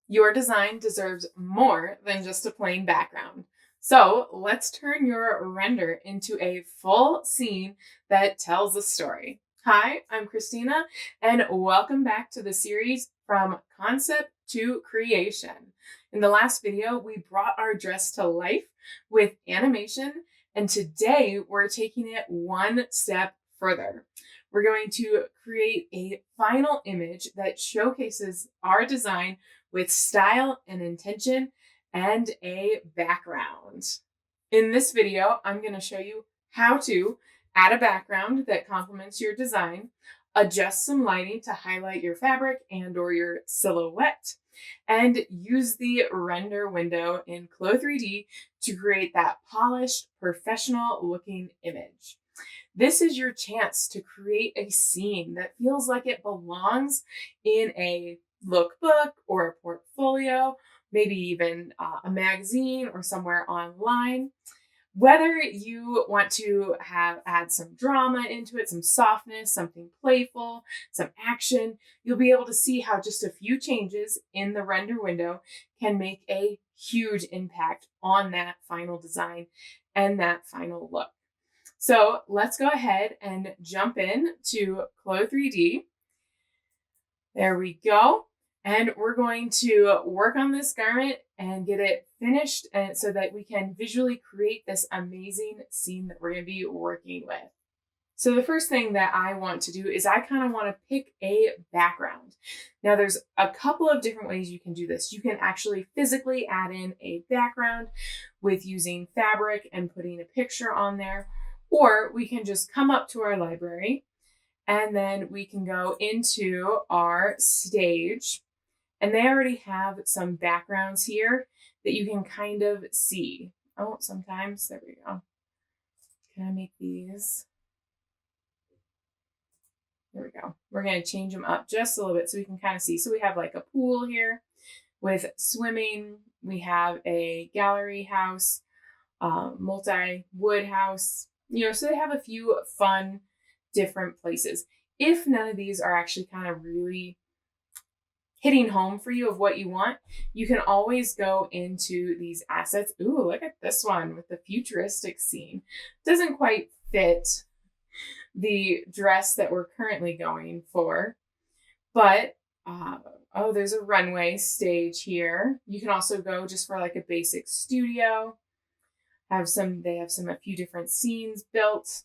Your design deserves more than just a plain background. So let's turn your render into a full scene that tells a story. Hi, I'm Christina, and welcome back to the series From Concept to Creation. In the last video, we brought our dress to life with animation, and today we're taking it one step further. We're going to create a final image that showcases our design with style and intention and a background. In this video, I'm going to show you how to add a background that complements your design, adjust some lighting to highlight your fabric and or your silhouette, and use the render window in Clo 3D to create that polished, professional looking image. This is your chance to create a scene that feels like it belongs in a lookbook or a portfolio, maybe even a magazine or somewhere online. Whether you want to add some drama into it, some softness, something playful, some action, you'll be able to see how just a few changes in the render window can make a huge impact on that final design and that final look. So let's go ahead and jump in to Clo 3D. There we go. And we're going to work on this garment and get it finished and so that we can visually create this amazing scene that we're going to be working with. So the first thing that I want to do is I kind of want to pick a background. Now there's a couple of different ways you can do this. You can actually physically add in a background with using fabric and putting a picture on there, or we can just come up to our library and then we can go into our stage, and they already have some backgrounds here that you can kind of see. Oh, sometimes, there we go. Can I make these? There we go. We're going to change them up just a little bit so we can kind of see. So we have like a pool here with swimming. We have a gallery house, multi-wood house, so they have a few fun different places. If none of these are actually kind of really hitting home for you of what you want, you can always go into these assets. Ooh, look at this one with the futuristic scene. Doesn't quite fit the dress that we're currently going for, but oh, there's a runway stage here. You can also go just for like a basic studio. They have a few different scenes built.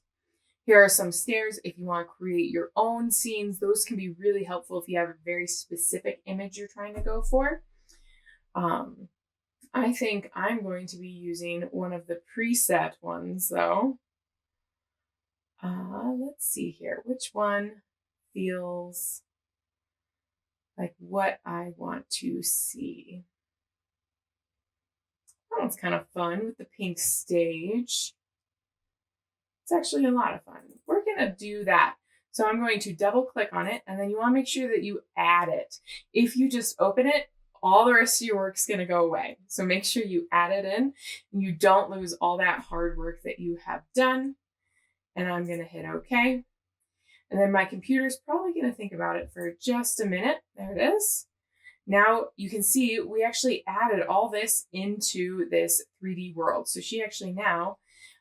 Here are some stairs if you want to create your own scenes. Those can be really helpful if you have a very specific image you're trying to go for. I think I'm going to be using one of the preset ones though. Let's see here. Which one feels like what I want to see? That one's kind of fun with the pink stage. It's actually a lot of fun. We're going to do that. So I'm going to double click on it, and then you want to make sure that you add it. If you just open it, all the rest of your work's going to go away. So make sure you add it in and you don't lose all that hard work that you have done. And I'm going to hit OK. And then my computer's probably going to think about it for just a minute. There it is. Now you can see we actually added all this into this 3D world. So she actually now,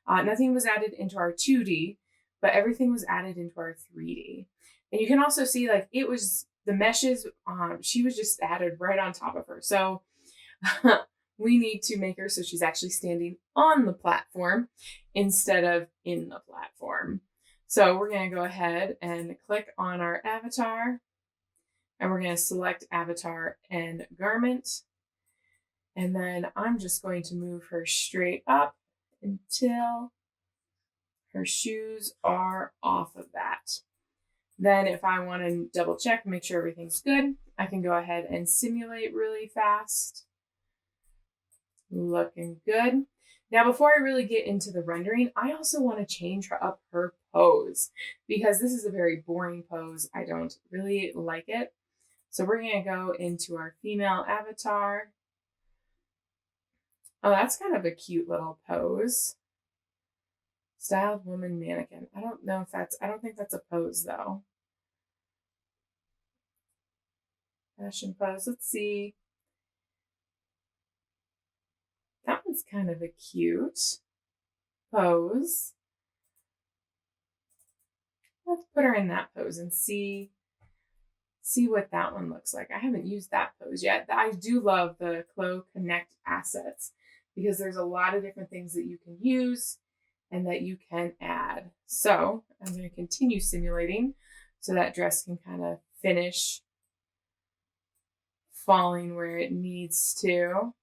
nothing was added into our 2D, but everything was added into our 3D. And you can also see like it was the meshes, she was just added right on top of her. So we need to make her so she's actually standing on the platform instead of in the platform. So we're going to go ahead and click on our avatar, and we're going to select avatar and garment. And then I'm just going to move her straight up until her shoes are off of that. Then if I want to double check, make sure everything's good, I can go ahead and simulate really fast. Looking good. Now, before I really get into the rendering, I also want to change up her pose because this is a very boring pose. I don't really like it. So we're going to go into our female avatar. Oh, that's kind of a cute little pose. Styled woman mannequin. I don't think that's a pose though. Fashion pose. Let's see. That's kind of a cute pose. Let's put her in that pose and see what that one looks like. I haven't used that pose yet. I do love the Clo Connect assets because there's a lot of different things that you can use and that you can add. So I'm going to continue simulating so that dress can kind of finish falling where it needs to.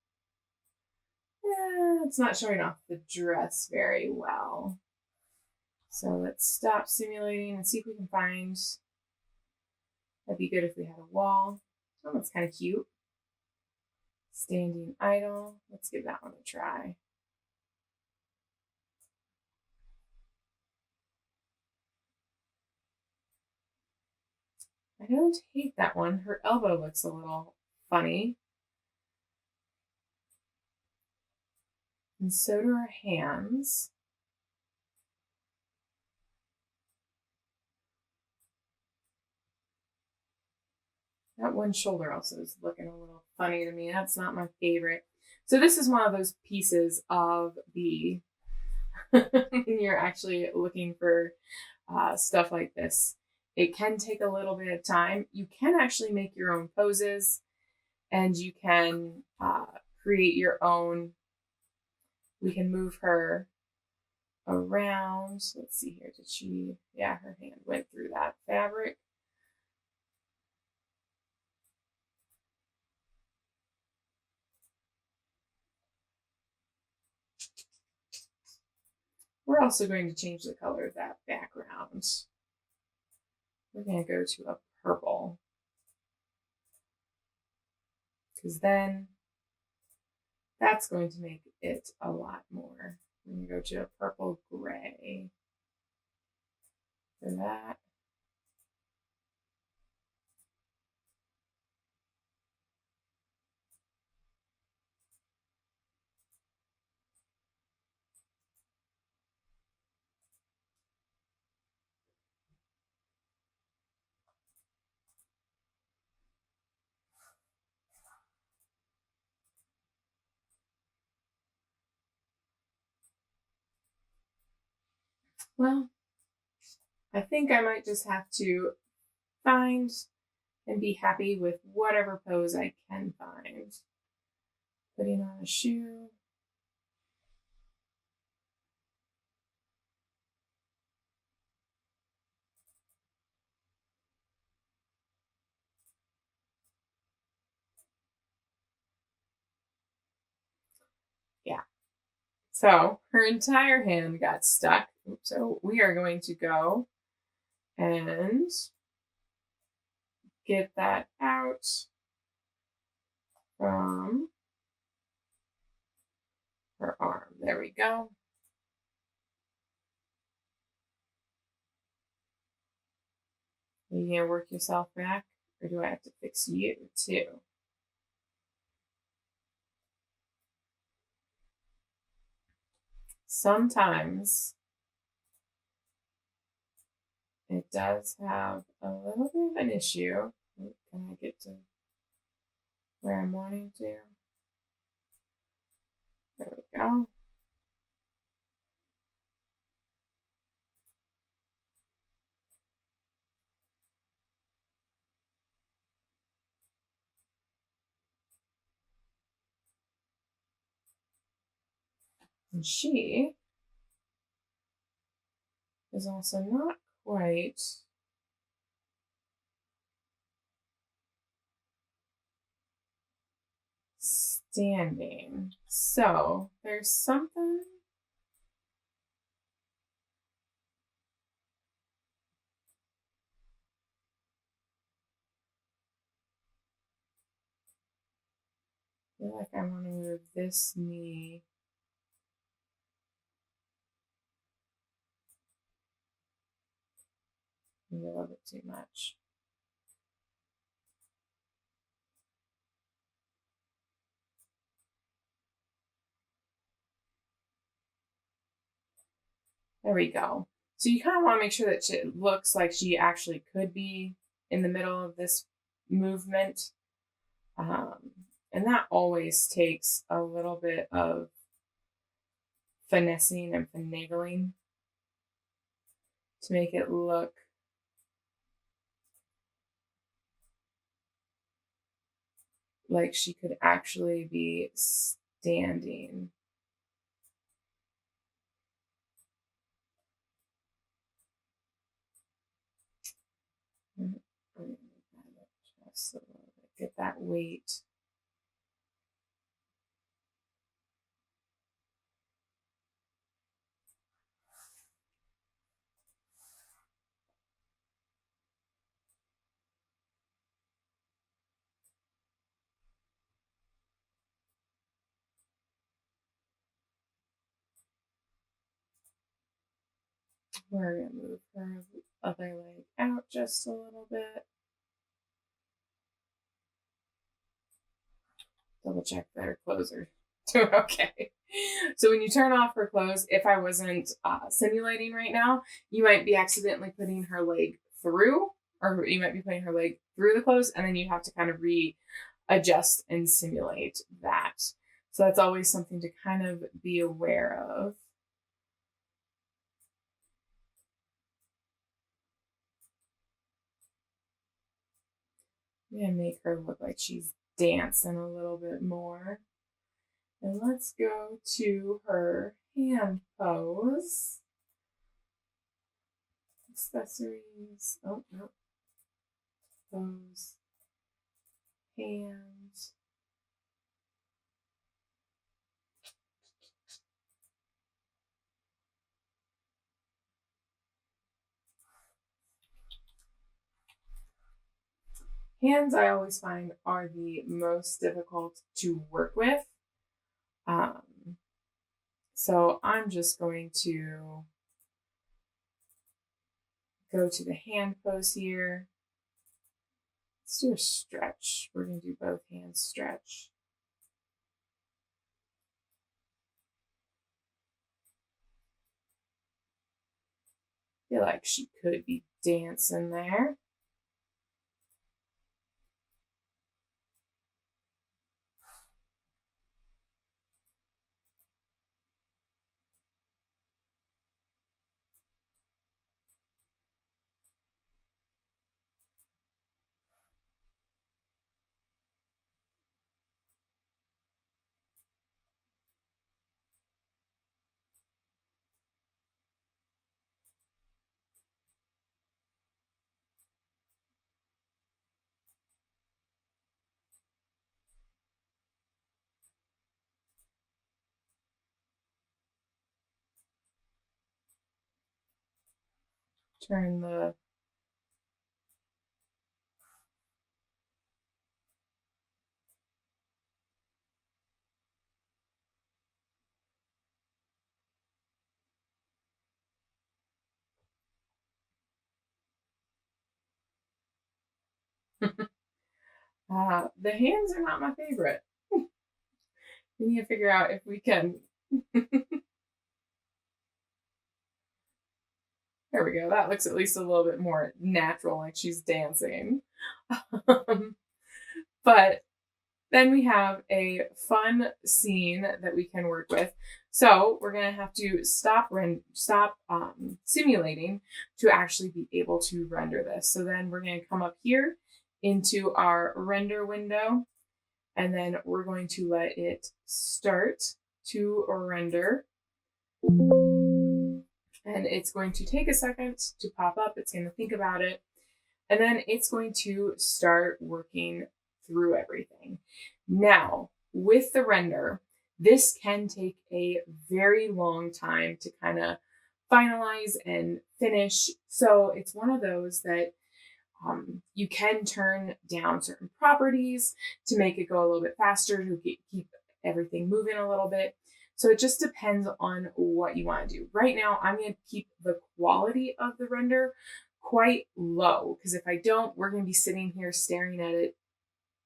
Yeah, it's not showing off the dress very well. So let's stop simulating and see if we can find. That'd be good if we had a wall. Oh, that's kind of cute. Standing idle. Let's give that one a try. I don't hate that one. Her elbow looks a little funny. And so do her hands. That one shoulder also is looking a little funny to me. That's not my favorite. So this is one of those pieces of the, when you're actually looking for stuff like this, it can take a little bit of time. You can actually make your own poses and you can create your own. We can move her around. Let's see here. Did she? Yeah, her hand went through that fabric. We're also going to change the color of that background. We're going to go to a purple because then that's going to make it a lot more. We're going to go to a purple gray for that. Well, I think I might just have to find and be happy with whatever pose I can find. Putting on a shoe. Yeah. So her entire hand got stuck. So we are going to go and get that out from her arm. There we go. Are you gonna work yourself back, or do I have to fix you too? Sometimes it does have a little bit of an issue. Can I get to where I'm wanting to? There we go. And she is also not quite standing. So there's something. I feel like I want to move this knee. Maybe a little bit too much. There we go. So you kind of want to make sure that it looks like she actually could be in the middle of this movement. And that always takes a little bit of finessing and finagling to make it look like she could actually be standing. Just a little bit. Get that weight. We're going to move her other leg out just a little bit. Double check that her clothes are doing okay. So when you turn off her clothes, if I wasn't simulating right now, you might be accidentally putting her leg through, or you might be putting her leg through the clothes, and then you have to kind of readjust and simulate that. So that's always something to kind of be aware of. I'm going to make her look like she's dancing a little bit more. And let's go to her hand pose. Accessories. Oh, no. Pose. Hands. Hands, I always find, are the most difficult to work with. So I'm just going to go to the hand pose here. Let's do a stretch. We're going to do both hands stretch. I feel like she could be dancing there. Turn the the hands are not my favorite. We need to figure out if we can. There we go. That looks at least a little bit more natural, like she's dancing. But then we have a fun scene that we can work with. So we're going to have to stop simulating to actually be able to render this. So then we're going to come up here into our render window, and then we're going to let it start to render. And it's going to take a second to pop up. It's going to think about it. And then it's going to start working through everything. Now, with the render, this can take a very long time to kind of finalize and finish. So it's one of those that you can turn down certain properties to make it go a little bit faster, to keep everything moving a little bit. So it just depends on what you want to do. Right now, I'm going to keep the quality of the render quite low, because if I don't, we're going to be sitting here staring at it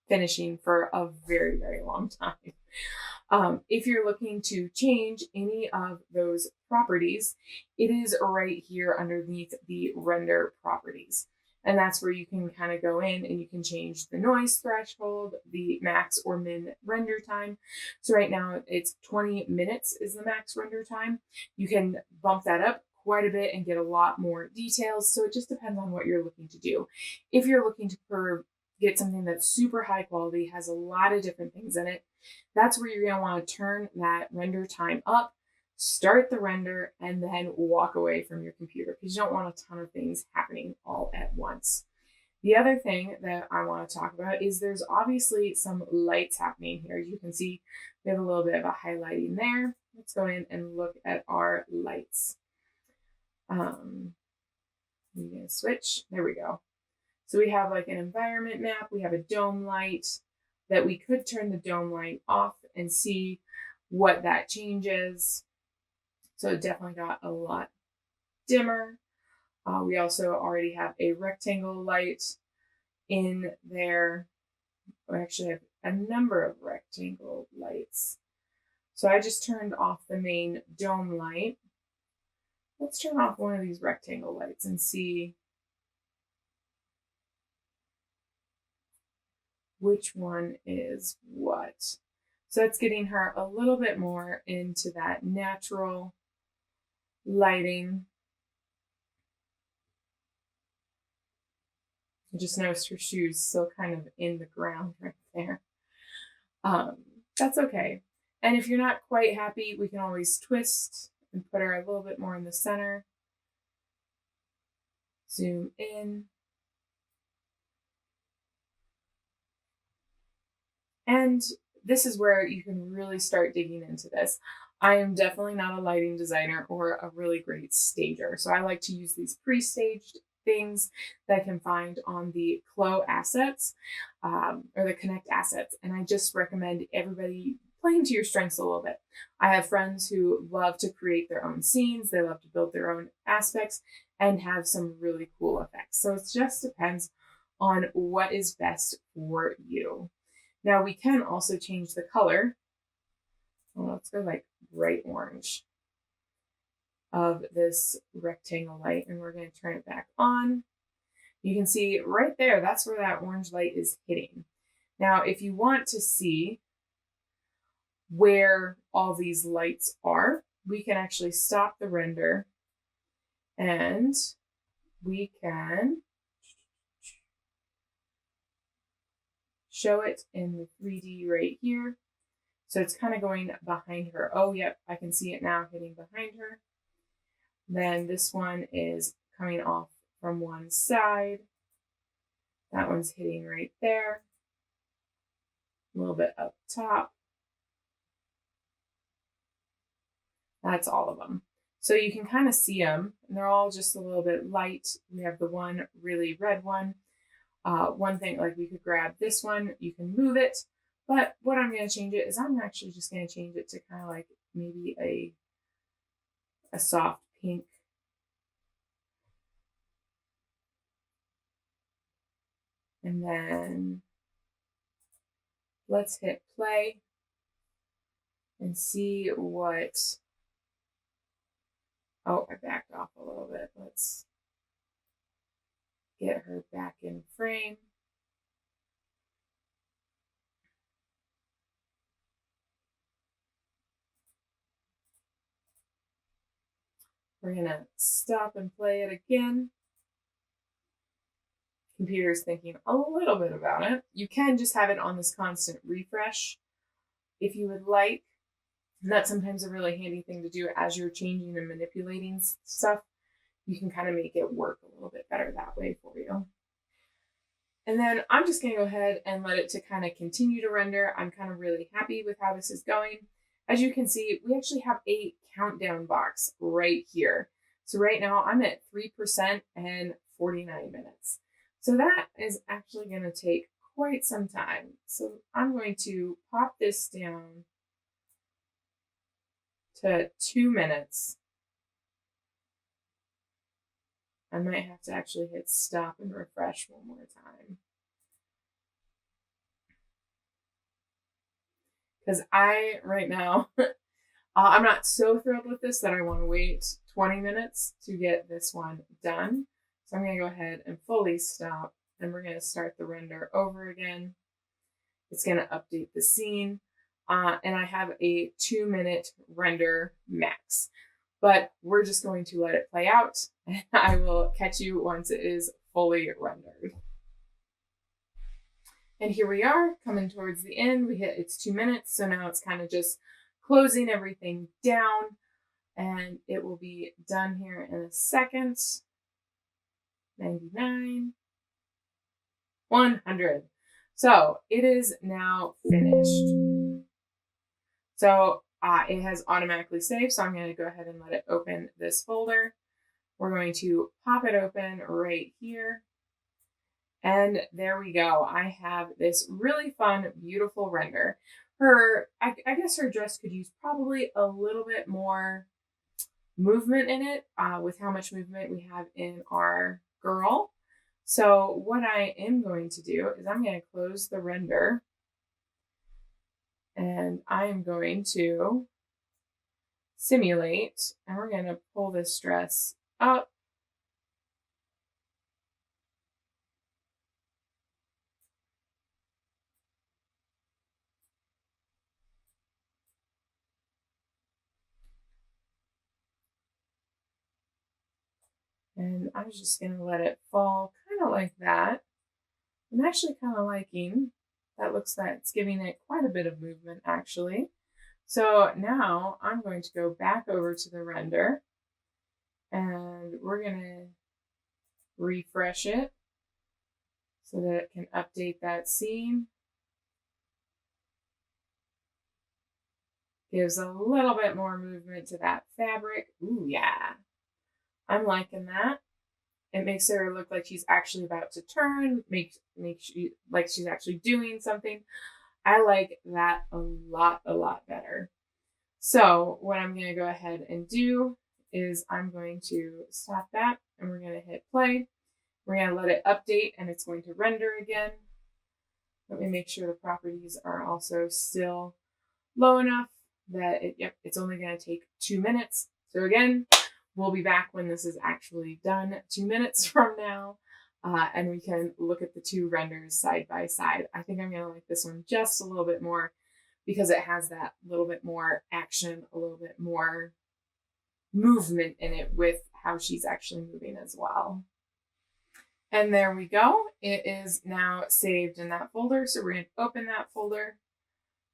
finishing for a very, very long time. If you're looking to change any of those properties, it is right here underneath the render properties. And that's where you can kind of go in and you can change the noise threshold, the max or min render time. So right now it's 20 minutes is the max render time. You can bump that up quite a bit and get a lot more details. So it just depends on what you're looking to do. If you're looking to get something that's super high quality, has a lot of different things in it, that's where you're going to want to turn that render time up, start the render, and then walk away from your computer because you don't want a ton of things happening all at once. The other thing that I want to talk about is there's obviously some lights happening here. You can see we have a little bit of a highlighting there. Let's go in and look at our lights. I'm going to switch. There we go. So we have like an environment map. We have a dome light that we could turn the dome light off and see what that changes. So it definitely got a lot dimmer. We also already have a rectangle light in there. We actually have a number of rectangle lights. So I just turned off the main dome light. Let's turn off one of these rectangle lights and see which one is what. So it's getting her a little bit more into that natural lighting. I just noticed her shoes still kind of in the ground right there. That's okay. And if you're not quite happy, we can always twist and put her a little bit more in the center. Zoom in. And this is where you can really start digging into this. I am definitely not a lighting designer or a really great stager. So I like to use these pre-staged things that I can find on the Clo assets or the Connect assets. And I just recommend everybody playing to your strengths a little bit. I have friends who love to create their own scenes. They love to build their own aspects and have some really cool effects. So it just depends on what is best for you. Now we can also change the color. Well, let's go like bright orange of this rectangle light, and we're going to turn it back on. You can see right there, that's where that orange light is hitting. Now, if you want to see where all these lights are, we can actually stop the render and we can show it in the 3D right here. So it's kind of going behind her. Oh, yep, I can see it now hitting behind her. Then this one is coming off from one side. That one's hitting right there. A little bit up top. That's all of them. So you can kind of see them, and they're all just a little bit light. We have the one really red one. One thing, like we could grab this one, you can move it, but what I'm going to change it is I'm actually just going to change it to kind of like maybe a soft pink. And then let's hit play and see what, oh, I backed off a little bit. Let's get her back in frame. We're gonna stop and play it again. Computer's thinking a little bit about it. You can just have it on this constant refresh if you would like. And that's sometimes a really handy thing to do as you're changing and manipulating stuff. You can kind of make it work a little bit better that way for you. And then I'm just going to go ahead and let it to kind of continue to render. I'm kind of really happy with how this is going. As you can see, we actually have a countdown box right here. So right now I'm at 3% and 49 minutes. So that is actually going to take quite some time. So I'm going to pop this down to 2 minutes. I might have to actually hit stop and refresh one more time. Because right now, I'm not so thrilled with this that I want to wait 20 minutes to get this one done. So I'm going to go ahead and fully stop, and we're going to start the render over again. It's going to update the scene. And I have a 2-minute render max, but we're just going to let it play out, and I will catch you once it is fully rendered. And here we are coming towards the end. We hit it's 2 minutes. So now it's kind of just closing everything down, and it will be done here in a second. 99, 100. So it is now finished. So it has automatically saved. So I'm going to go ahead and let it open this folder. We're going to pop it open right here. And there we go. I have this really fun, beautiful render. I guess her dress could use probably a little bit more movement in it with how much movement we have in our girl. So what I am going to do is I'm going to close the render, and I am going to simulate, and we're going to pull this dress up. And I'm just going to let it fall kind of like that. I'm actually kind of liking that. Looks like it's giving it quite a bit of movement actually. So now I'm going to go back over to the render, and we're going to refresh it so that it can update that scene. Gives a little bit more movement to that fabric. Ooh, yeah. I'm liking that. It makes her look like she's actually about to turn, makes she like she's actually doing something. I like that a lot better. So what I'm going to go ahead and do is I'm going to stop that, and we're going to hit play. We're going to let it update, and it's going to render again. Let me make sure the properties are also still low enough that it's only going to take 2 minutes. So again, we'll be back when this is actually done 2 minutes from now, and we can look at the two renders side by side. I think I'm going to like this one just a little bit more because it has that little bit more action, a little bit more movement in it with how she's actually moving as well. And there we go. It is now saved in that folder. So we're going to open that folder.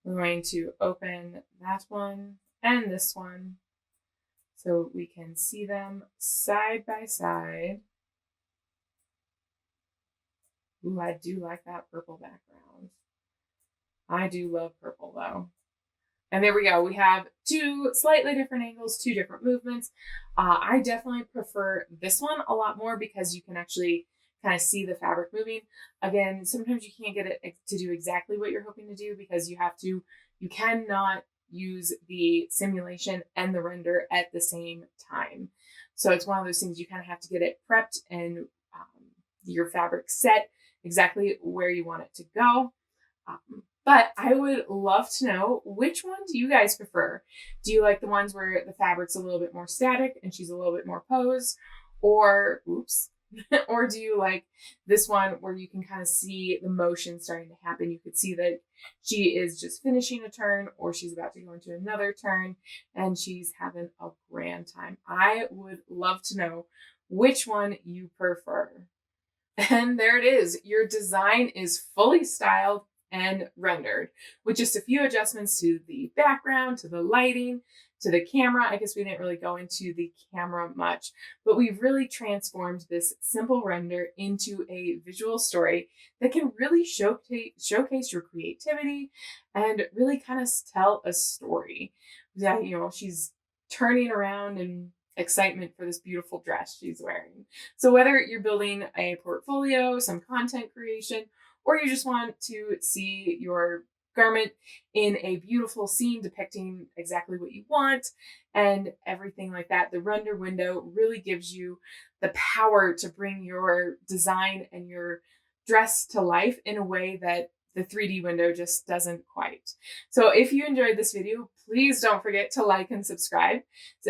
We're going to open that one and this one so we can see them side by side. Ooh, I do like that purple background. I do love purple though. And there we go. We have two slightly different angles, two different movements. I definitely prefer this one a lot more because you can actually kind of see the fabric moving. Again, sometimes you can't get it to do exactly what you're hoping to do because you cannot use the simulation and the render at the same time. So it's one of those things you kind of have to get it prepped and your fabric set exactly where you want it to go. But I would love to know, which one do you guys prefer? Do you like the ones where the fabric's a little bit more static and she's a little bit more posed? Or, or do you like this one where you can kind of see the motion starting to happen? You could see that she is just finishing a turn or she's about to go into another turn and she's having a grand time. I would love to know which one you prefer. And there it is. Your design is fully styled and rendered with just a few adjustments to the background, to the lighting, to the camera. I guess we didn't really go into the camera much, but we've really transformed this simple render into a visual story that can really showcase your creativity and really kind of tell a story. That, she's turning around in excitement for this beautiful dress she's wearing. So whether you're building a portfolio, some content creation, or you just want to see your garment in a beautiful scene depicting exactly what you want and everything like that, the render window really gives you the power to bring your design and your dress to life in a way that the 3D window just doesn't quite. So if you enjoyed this video, please don't forget to like and subscribe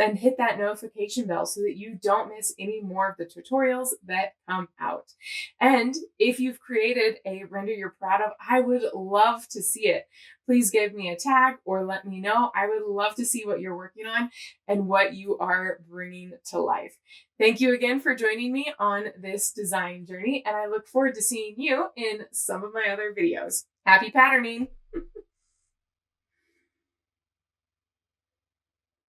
and hit that notification bell so that you don't miss any more of the tutorials that come out. And if you've created a render you're proud of, I would love to see it. Please give me a tag or let me know. I would love to see what you're working on and what you are bringing to life. Thank you again for joining me on this design journey, and I look forward to seeing you in some of my other videos. Happy patterning!